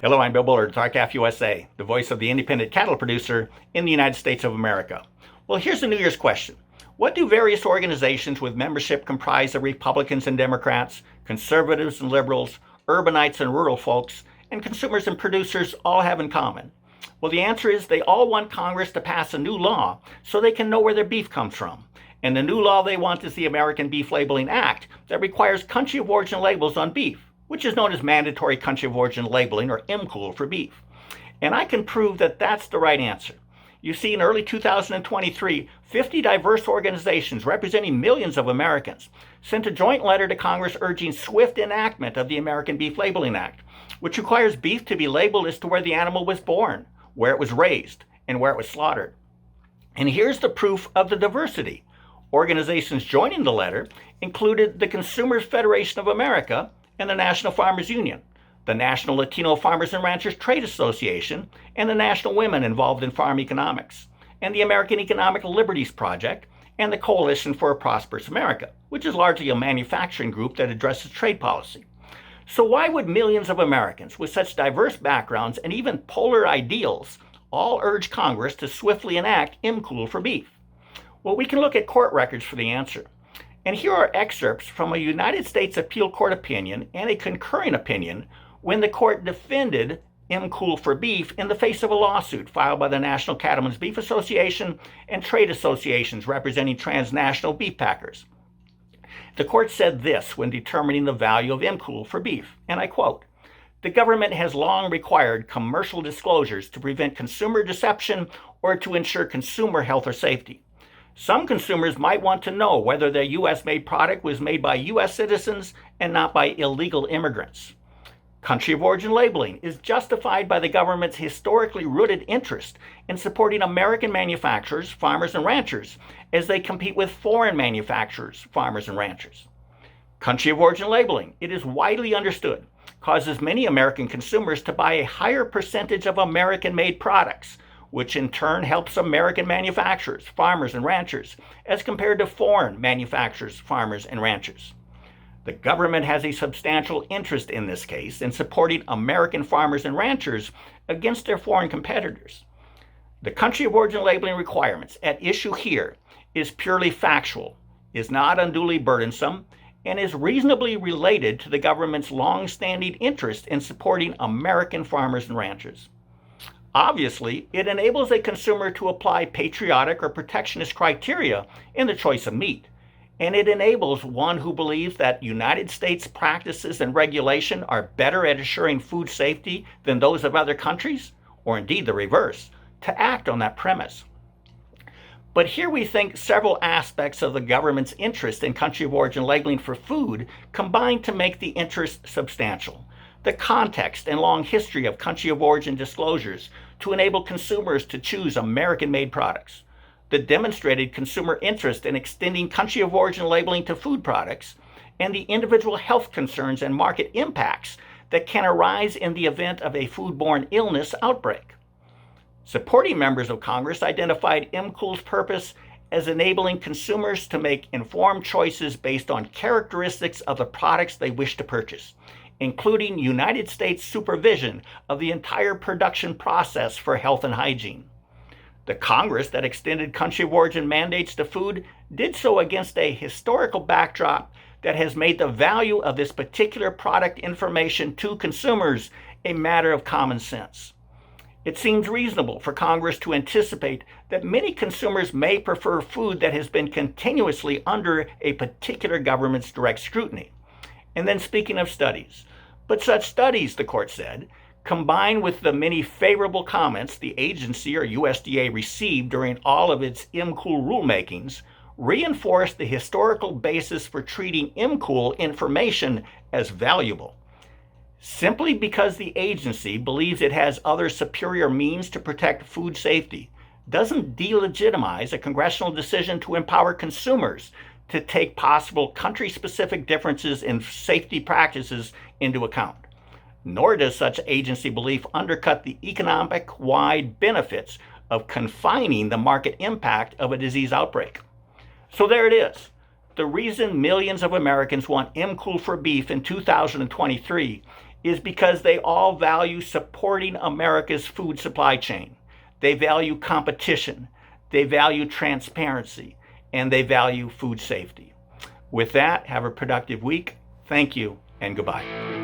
Hello, I'm Bill Bullard, TARCAF USA, the voice of the independent cattle producer in the United States of America. Well, here's the New Year's question. What do various organizations with membership comprised of Republicans and Democrats, conservatives and liberals, urbanites and rural folks, and consumers and producers all have in common? Well, the answer is they all want Congress to pass a new law so they can know where their beef comes from. And the new law they want is the American Beef Labeling Act that requires country of origin labels on beef, which is known as mandatory country of origin labeling, or MCOOL for beef. And I can prove that that's the right answer. You see, in early 2023, 50 diverse organizations representing millions of Americans sent a joint letter to Congress urging swift enactment of the American Beef Labeling Act, which requires beef to be labeled as to where the animal was born, where it was raised, and where it was slaughtered. And here's the proof of the diversity. Organizations joining the letter included the Consumers Federation of America and the National Farmers Union, the National Latino Farmers and Ranchers Trade Association, and the National Women Involved in Farm Economics, and the American Economic Liberties Project, and the Coalition for a Prosperous America, which is largely a manufacturing group that addresses trade policy. So why would millions of Americans with such diverse backgrounds and even polar ideals all urge Congress to swiftly enact MCOOL for beef? Well, we can look at court records for the answer. And here are excerpts from a United States Appeal Court opinion and a concurring opinion when the court defended MCOOL for beef in the face of a lawsuit filed by the National Cattlemen's Beef Association and trade associations representing transnational beef packers. The court said this when determining the value of MCOOL for beef, and I quote, "The government has long required commercial disclosures to prevent consumer deception or to ensure consumer health or safety. Some consumers might want to know whether their U.S.-made product was made by U.S. citizens and not by illegal immigrants. Country of origin labeling is justified by the government's historically rooted interest in supporting American manufacturers, farmers, and ranchers as they compete with foreign manufacturers, farmers, and ranchers. Country of origin labeling, it is widely understood, causes many American consumers to buy a higher percentage of American-made products, which in turn helps American manufacturers, farmers, and ranchers, as compared to foreign manufacturers, farmers, and ranchers. The government has a substantial interest in this case in supporting American farmers and ranchers against their foreign competitors. The country of origin labeling requirements at issue here is purely factual, is not unduly burdensome, and is reasonably related to the government's long-standing interest in supporting American farmers and ranchers. Obviously, it enables a consumer to apply patriotic or protectionist criteria in the choice of meat, and it enables one who believes that United States practices and regulation are better at assuring food safety than those of other countries, or indeed the reverse, to act on that premise. But here we think several aspects of the government's interest in country of origin labeling for food combine to make the interest substantial. The context and long history of country of origin disclosures to enable consumers to choose American-made products, the demonstrated consumer interest in extending country of origin labeling to food products, and the individual health concerns and market impacts that can arise in the event of a foodborne illness outbreak. Supporting members of Congress identified MCOOL's purpose as enabling consumers to make informed choices based on characteristics of the products they wish to purchase, including United States supervision of the entire production process for health and hygiene. The Congress that extended country of origin mandates to food did so against a historical backdrop that has made the value of this particular product information to consumers a matter of common sense. It seems reasonable for Congress to anticipate that many consumers may prefer food that has been continuously under a particular government's direct scrutiny. And then speaking of studies, but such studies, the court said, combined with the many favorable comments the agency or USDA received during all of its MCOOL rulemakings, reinforce the historical basis for treating MCOOL information as valuable. Simply because the agency believes it has other superior means to protect food safety doesn't delegitimize a congressional decision to empower consumers to take possible country-specific differences in safety practices into account. Nor does such agency belief undercut the economic-wide benefits of confining the market impact of a disease outbreak. So there it is. The reason millions of Americans want MCOOL for beef in 2023 is because they all value supporting America's food supply chain. They value competition, they value transparency, and they value food safety. With that, have a productive week. Thank you, and goodbye.